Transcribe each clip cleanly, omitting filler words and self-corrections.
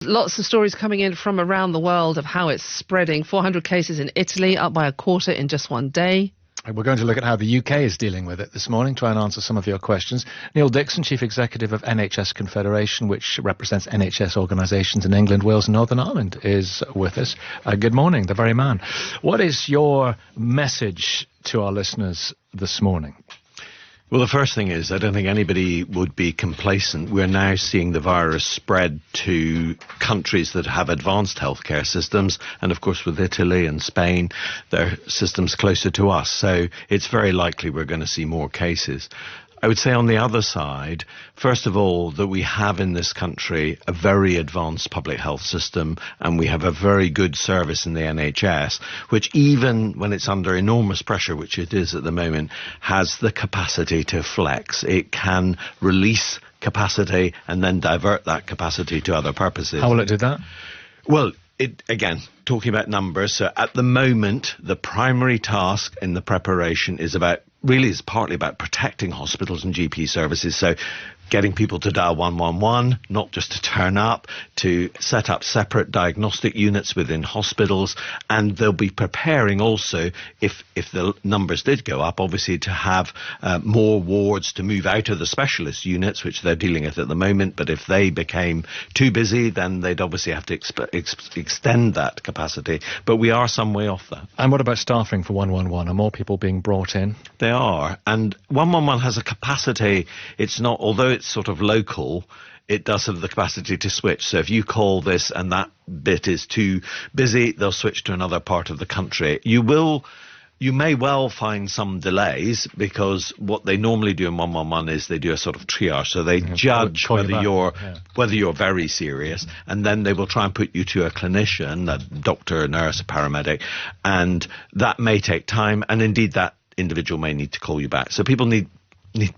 Lots of stories coming in from around the world of how it's spreading. 400 cases in Italy, up by a quarter in just one day. We're going to look at how the UK is dealing with it this morning, try and answer some of your questions. Niall Dickson, Chief Executive of NHS Confederation, which represents NHS organisations in England, Wales and Northern Ireland, is with us. Good morning, the very man. What is your message to our listeners this morning? Well, the first thing is, I don't think anybody would be complacent. We're now seeing the virus spread to countries that have advanced healthcare systems. And of course, with Italy and Spain, their systems closer to us. So it's very likely we're going to see more cases. I would say on the other side, first of all, that we have in this country a very advanced public health system, and we have a very good service in the NHS, which even when it's under enormous pressure, which it is at the moment, has the capacity to flex. It can release capacity and then divert that capacity to other purposes. How will it do that? Well, again, talking about numbers, so at the moment, the primary task in the preparation is partly about protecting hospitals and GP services. So getting people to dial 111, not just to turn up, to set up separate diagnostic units within hospitals. And they'll be preparing also, if the numbers did go up, obviously to have more wards to move out of the specialist units, which they're dealing with at the moment. But if they became too busy, then they'd obviously have to extend that capacity. But we are some way off that. And what about staffing for 111? Are more people being brought in? They are. And 111 has a capacity. It's not, although it's sort of local, it does have the capacity to switch. So if you call this and that bit is too busy, they'll switch to another part of the country. You may well find some delays, because what they normally do in 111 is they do a sort of triage. So they judge whether you're very serious, and then they will try and put you to a clinician, a doctor, a nurse, a paramedic, and that may take time. And indeed, that individual may need to call you back. So people need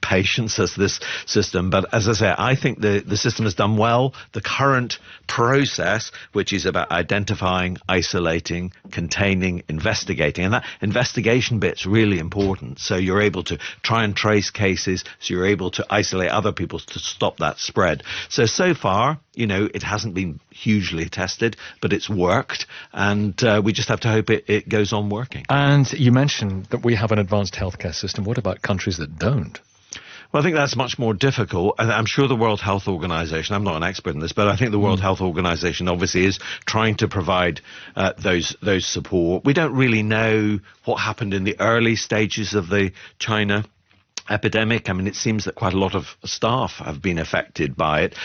patience as this system. But as I say, I think the system has done well. The current process, which is about identifying, isolating, containing, investigating, and that investigation bit's really important. So you're able to try and trace cases, so you're able to isolate other people to stop that spread. So far, it hasn't been hugely tested, but it's worked, and we just have to hope it goes on working. And you mentioned that we have an advanced healthcare system. What about countries that don't? Well, I think that's much more difficult. And I'm sure the World Health Organization, I'm not an expert in this, but I think the World Health Organization obviously is trying to provide those support. We don't really know what happened in the early stages of the China epidemic. I mean, it seems that quite a lot of staff have been affected by it.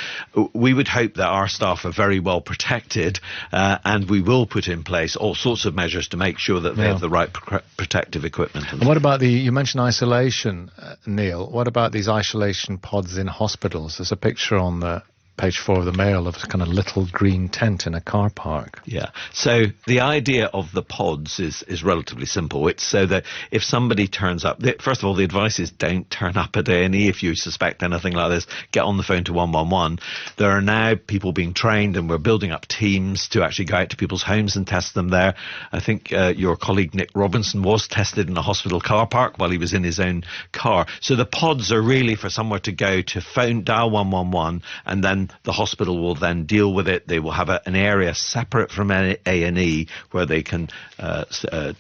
We would hope that our staff are very well protected, and we will put in place all sorts of measures to make sure that they have the right protective equipment. And what about you mentioned isolation, Neil. What about these isolation pods in hospitals? There's a picture on the page 4 of the Mail of a kind of little green tent in a car park. Yeah. So the idea of the pods is relatively simple. It's so that if somebody turns up, first of all, the advice is don't turn up at A&E. If you suspect anything like this, get on the phone to 111. There are now people being trained, and we're building up teams to actually go out to people's homes and test them there. I think your colleague Nick Robinson was tested in a hospital car park while he was in his own car. So the pods are really for somewhere to go to phone, dial 111, and then the hospital will then deal with it. They will have an area separate from A&E where they can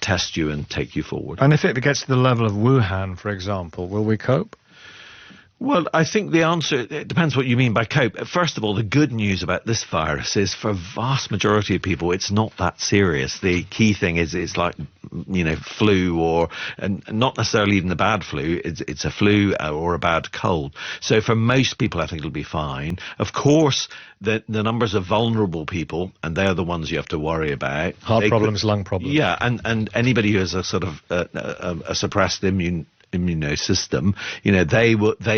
test you and take you forward. And if it gets to the level of Wuhan, for example, will we cope? Well, I think the answer, it depends what you mean by cope. First of all, the good news about this virus is for vast majority of people, it's not that serious. The key thing is it's like, flu and not necessarily even the bad flu. It's a flu or a bad cold. So for most people, I think it'll be fine. Of course, the numbers of vulnerable people, and they're the ones you have to worry about. Heart problems, lung problems. Yeah, and anybody who has a sort of a suppressed immune system, they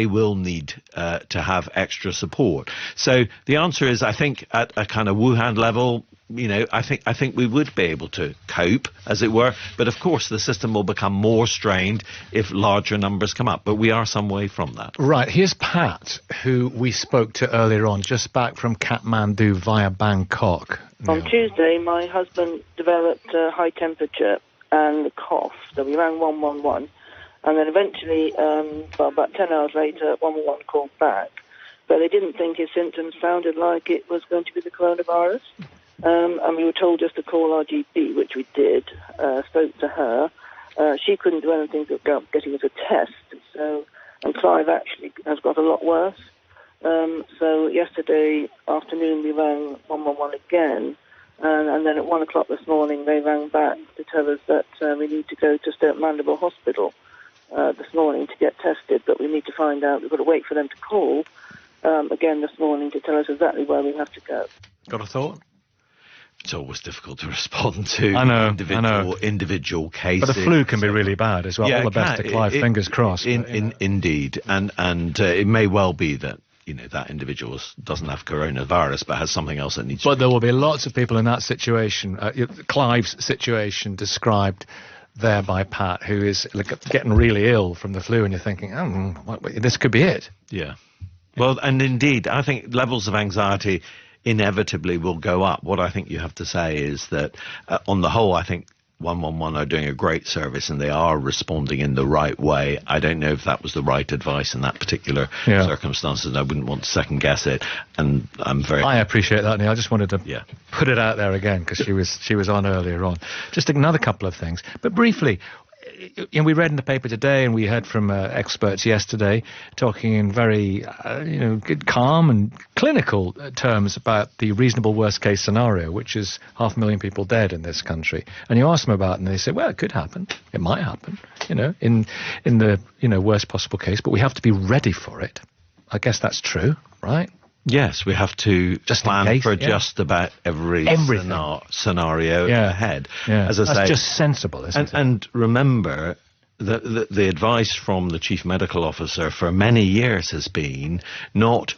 will need to have extra support. So the answer is, I think at a kind of Wuhan level, I think we would be able to cope, as it were. But of course, the system will become more strained if larger numbers come up. But we are some way from that. Right. Here's Pat, who we spoke to earlier on, just back from Kathmandu via Bangkok. On Tuesday, my husband developed a high temperature and a cough. So we rang 111. And then eventually, about 10 hours later, 111 called back. but they didn't think his symptoms sounded like it was going to be the coronavirus. And we were told just to call our GP, which we did, spoke to her. She couldn't do anything about getting us a test, and Clive actually has got a lot worse. So yesterday afternoon we rang 111 again, and then at 1 o'clock this morning they rang back to tell us that we need to go to Stoke Mandeville Hospital this morning to get tested, but we need to find out, we've got to wait for them to call again this morning to tell us exactly where we have to go. Got a thought? It's always difficult to respond to individual cases. But the flu can be really bad as well. Yeah, all the best to Clive, fingers crossed. Indeed. And it may well be that, that individual doesn't have coronavirus but has something else that needs to be. But there will be lots of people in that situation, Clive's situation described there by Pat, who is getting really ill from the flu, and you're thinking, this could be it. Yeah. Well, and indeed, I think levels of anxiety inevitably will go up. What I think you have to say is that on the whole, I think 111 are doing a great service and they are responding in the right way. I don't know if that was the right advice in that particular circumstances. I wouldn't want to second guess it, and I appreciate that, Neil. I just wanted to put it out there again because she was on earlier on. Just another couple of things, but briefly. We read in the paper today, and we heard from experts yesterday, talking in very, good, calm and clinical terms about the reasonable worst-case scenario, which is 500,000 people dead in this country. And you ask them about it, and they say, well, it could happen. It might happen, in the, worst possible case, but we have to be ready for it. I guess that's true, right? Yes, we have to just plan for just about every scenario ahead. Yeah. As I say, that's just sensible, isn't it? And remember, the advice from the Chief Medical Officer for many years has been not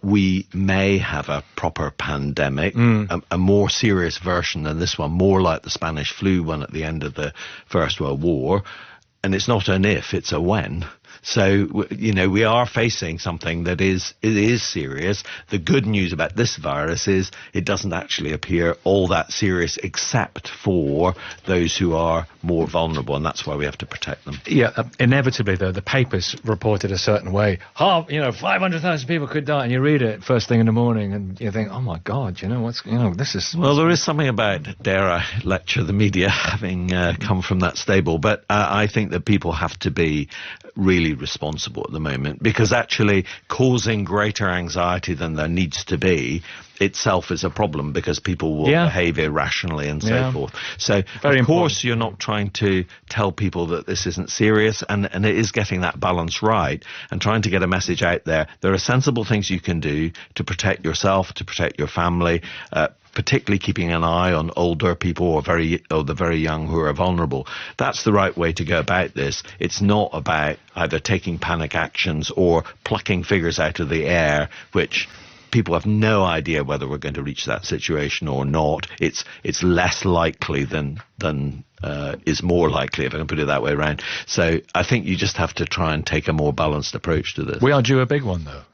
we may have a proper pandemic, a more serious version than this one, more like the Spanish flu one at the end of the First World War. And it's not an if, it's a when. So, we are facing something that is serious. The good news about this virus is it doesn't actually appear all that serious except for those who are more vulnerable, and that's why we have to protect them. Yeah, inevitably, though, the papers reported a certain way. 500,000 people could die, and you read it first thing in the morning, and you think, oh, my God, this is... Well, there is something about, dare I lecture the media, having come from that stable, but I think that people have to be really responsible at the moment, because actually causing greater anxiety than there needs to be itself is a problem, because people will behave irrationally and so forth. So, of course, you're not trying to tell people that this isn't serious, and it is getting that balance right and trying to get a message out there. There are sensible things you can do to protect yourself, to protect your family, particularly keeping an eye on older people or the very young who are vulnerable. That's the right way to go about this. It's not about either taking panic actions or plucking figures out of the air, which people have no idea whether we're going to reach that situation or not. It's less likely than is more likely, if I can put it that way around. So I think you just have to try and take a more balanced approach to this. We are due a big one, though.